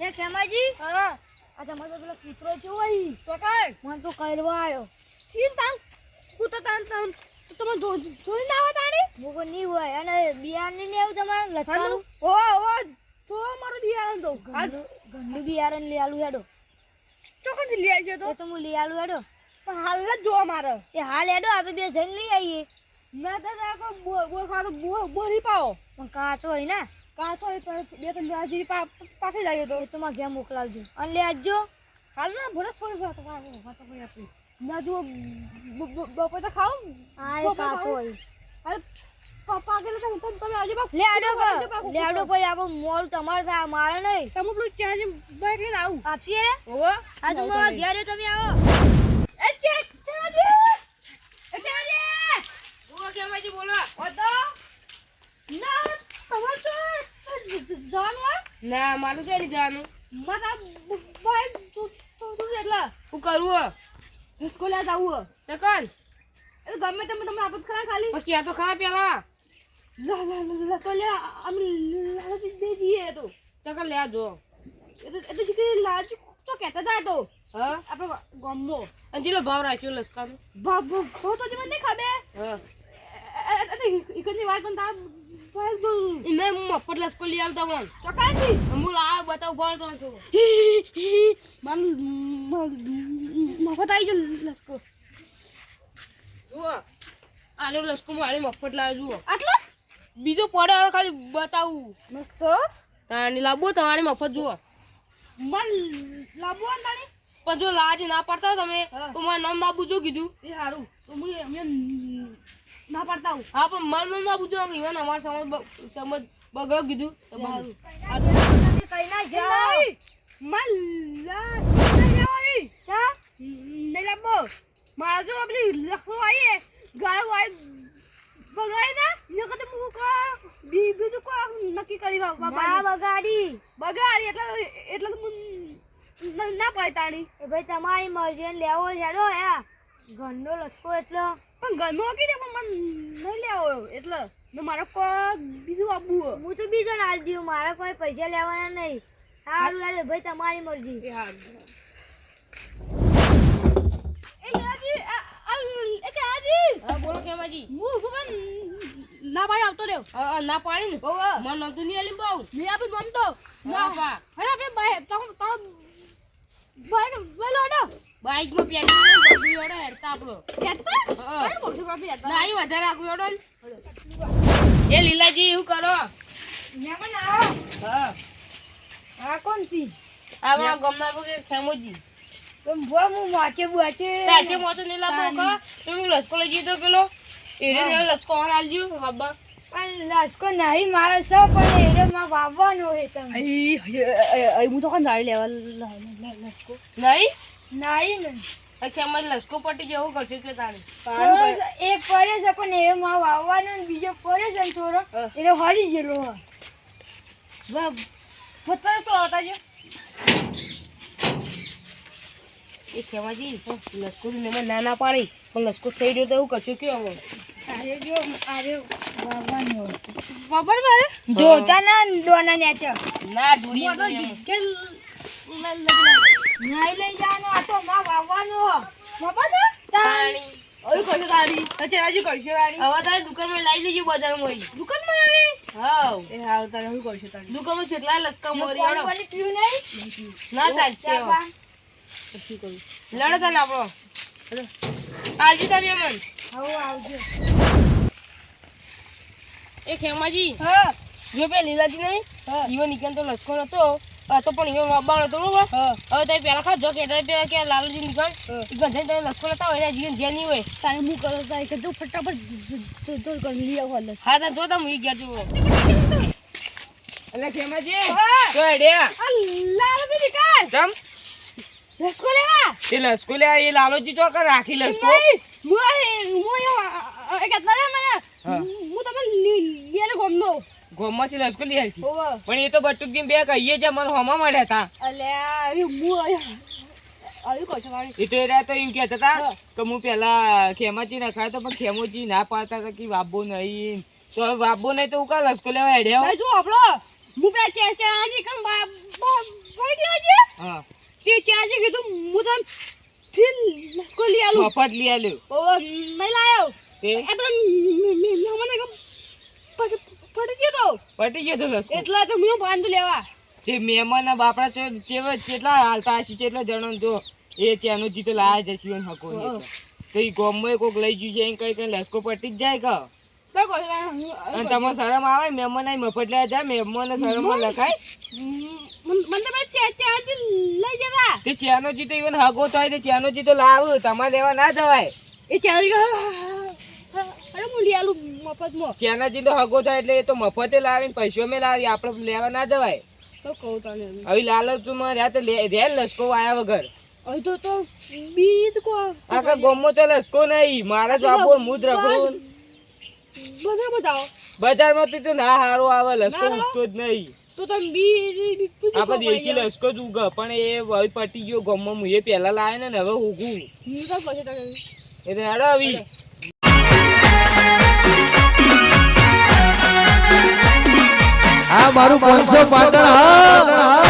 એ કેમાજી હા આ તમારો પેલો કૂતરો કેવો અહીં તો કર મને તો કરવા આવ્યો સીન તાન કૂતો તાન તાન તમે જોઈ ના આવા તાણી મુકો નહીં હોય અને બિયારણ નહીં આવું તમારે લસવાનું ઓ ઓ જો મારો બિયારણ દો ગંદુ બિયારણ લઈ આલું હેડો ચોકન લઈ આવજો તો તો હું લઈ આલું હેડો પણ હાલ જ જો મારે તે હાલ હેડો આપણે બે જઈને લઈ આવીએ મેં તો કો બોલ ખાતો બોરી પાઓ પણ કાચો હોય ને કાચો તો બે ત્રણ રાજી પાકે જાય તો એ તો માં ઘેર મોકલાવજો અને લઈ આવજો હાલ ના ભલે થોડી વાત કરી આપી ના જો બપોર તો ખાવ હા એ કાચો હોય હાલ પાકે તો તમે આજે બાપ લે આડો પછી આપણે મોડું તમારે થાય મારે નહીં તમે પેલું ચાર્જ બાઈક લઈને આવું આપીએ ઓવો આ તો મારા ઘેર તમે આવો એ ચેક ચાર્જ એ ચાર્જ ઓ કેમાજી બોલો ઓ તો ના તમાર તો જાનવા ના મારું કેડી જાનું મારા બાઈક તું એટલા હું કરું સ્કૂલે જાવું ચકન એ ગમે તમે આપત ખરા ખાલી પછી આ તો ખા પેલા લા તો લે અમે લાજી દે દીએ તો ચકન લે આજો એ તો શીખી લાજ તો કહેતા હતા તો હા આપણે ગમો અને જેલો ભાવ રાખ્યો લસકાનો બાબો તો મને નહીં ખબર હા એકની વાત પણ તાર ભાઈ દો ઇને મફત લસકો લઈ આવતા મન તો કાંથી હું આ બતાવ બોલ તો મન મફત આવી જ લસકો જુઓ આનો લસકો મારે મફત લાવ જુઓ આટલા બીજો પડે હવે ખાલી બતાવું મસ્ત તાણી લાવો તમારે મફત જુઓ મન લાવો તાણી પણ જો લાજ ના પડતા હો તમે હા. તો મારું નામ બાબુ શું કીધું એ સારું તો હું ના પડતા હું હા પણ મારું નામ બાબુ જો ઈવન અમાર સમજ બગડો કીધું તો બગડ્યું. કઈ ના નહીં મન લા નહીં લેવાની ચા નહીં લાવો મારા જો આપણી લખો આવીએ ગાય વાય બગાડી ના ને કદે હું કો બીજું કો નક્કી કરી બાપા ના બગાડી બગાડી એટલે તો ના પાયતાણી એ ભાઈ તમારી મરજી લેવો હેડો યા ઘરનો લસકો એટલો પણ ઘરમાં કીધે પણ મને નહીં લેવો એટલે ને મારે કો બીજું આપવું હું તો બીજો ના દઉં મારા કોઈ પૈસા લેવાના નહીં સારું યાર ભાઈ તમારી મરજી એ હાલ એ ગાજી એ ગાજી હા બોલો કેમાજી હું પણ ના ભાઈ આવતો રહ્યો હા ના પાડી ને ઓવા મન નતું નહીં આલી બહુ નહીં આપી મન તો ના પા હવે આપણે બાય ભાઈ વેલો આડો બાઈક માં પેટ્રોલ બધું એડો હેડતા આપણો કેતા હા. કઈ મોટું કાપી હતા ના ઈ વધારે રાખું એડો એ લીલાજી એવું કરો મેં પણ આવો હા આ કોણ સી આવા ગમના કે ખેમોજી तुम वो मुंह माचे बुआचे તાજે મોતો નહીં લાવો કા તમે લસકો લઈ જતો પેલો એને ને લસકો ઓર આલજો બાબા પણ લસકો નહીં મારે સૌ પણ એને માં વાવવાનો હે તમે આઈ હું તો કોણ જાય લેવા લસકો નહીં નહીં ને અચ્છા અમારે લસકો પટી જેવું કરશે કે તારે એક પડે છે પણ એ માં વાવવાનો ને બીજો પડે છે ને થોડો એને હરી ગયેલો હા બતા તો આવતા જો એ ખેમાજી લસકો ને મેં નાના પાડી પણ લસકો થઈ ગયો તો એવું કરશું કે હવે અરે જો અરે વાવવાનો ખબર મારે જોતા ના ડોના નેચે ના ઢૂડી કે નહીં લઈ જવાનો આ તો માં વાવવાનો બાપા તો પાણી ઓય કરશો તારી તચે રાજુ કરશો તારી હવે તારે દુકાનમાં લઈ જજો બજારમાં દુકાનમાં આવી હા એ હાલ તારે હું કરશો તારી દુકાનમાં કેટલા લસકા મરી આડો પાણી પીવું નહીં ના ચાલશે હવે શું કરું લડો તાને આપણો આવજો તમે મન હવે આવજો એ ખેમાજી હા જો પે લીલાજી નહીં હા ઈવો નીકળ તો લસકો નતો આ તો પણ ઈવો વાબાણો તો બરોબર હા હવે તમે પેલા ખાજો કે પેલા કે લાલુજી નીકળ ગંધે તમે લસકો લેતા હોય જીવન જે નહીં હોય તારે હું કરો તારે કે તું ફટાફટ જો કરી લઈ આવો હા તો જો તમે ઈ ગયા જુઓ એટલે ખેમાજી હા જો હેડ્યા આ લાલજી નિકાલ જમ લસકો લેવા તે લસકો લે એ લાલોજી ચોક રાખી લસકો નહીં હું એક અત્યારે મને હા. હું તમે લીલે ગમનો ગોમમાંથી લસકો લઈ આવી ઓવા પણ એ તો બટુક બે કહીએ છે મને હોમાં મળ્યા હતા અલ્યા હું આવ્યું કહો છો મારી એ તો એરા તો એવું કહેતા હતા હા. કે હું પેલા ખેમાજી નખાયો તો પણ ખેમોજી ના પાડતા હતા કે વાબો નહીં તો હવે વાબો નહીં તો હું કા લસકો લેવા હેડ્યા ભાઈ જો આપણો હું પેલા ચાજી કમ ભાઈ દેજે હા તે ચાજી કીધું હું તમ ફિલ લસકો લઈ આલું મફત લઈ આલ્યો ઓ નહીં લાયો તે એ પેલા મને પડી ગયો પટી ગયો તો લસકો એટલા તો હું પાંદુ લેવા તે મહેમાન ના બાપડા કેટલા હાલતા હશે કેટલા જણો તો એ ત્યાંનો જીતો લાયા જશે એને હકો તો એ ગોમમાં કોક લઈ ગયું છે એમ કઈ કઈ લસકો પટી જ જાય કે તો કોઈ અને તમારે શરમ આવે મહેમાન આઈ મફત લેવા જાય મહેમાન શરમમાં લખાય મને પેલા ચાજી લઈ જતા તે ત્યાંનો જીતો ઇવન હગો થાય તે ત્યાંનો જીતો લાવ તમારે લેવા ના જવાય એ ચાજી અરે હું લઈ આલું મફતમાં ત્યાંના જીતો હગો થાય એટલે એ તો મફતે લાવીને પૈસો મેં લાવી આપણે લેવા ના જવાય તો કહું તને હવે લાલચમાં રહ્યા તો રે લસકો આયા વગર અહીં તો બીજ કો આખા ગોમમાં તો લસકો નહીં મારા જ બાપુ હું જ રખડું બધા બતાવો બજારમાં તો ના હારો આવે લસકો ઉગતો જ નહીં તો તમે બીજ આપણે દેશી લસકો જ ઉગે પણ એ હવે પટી ગયો ગોમમાં હું એ પહેલા લાવે ને હવે ઉગું હું તો પછી તને એટલે હેડો આવી આ મારું 500 પાટણ હા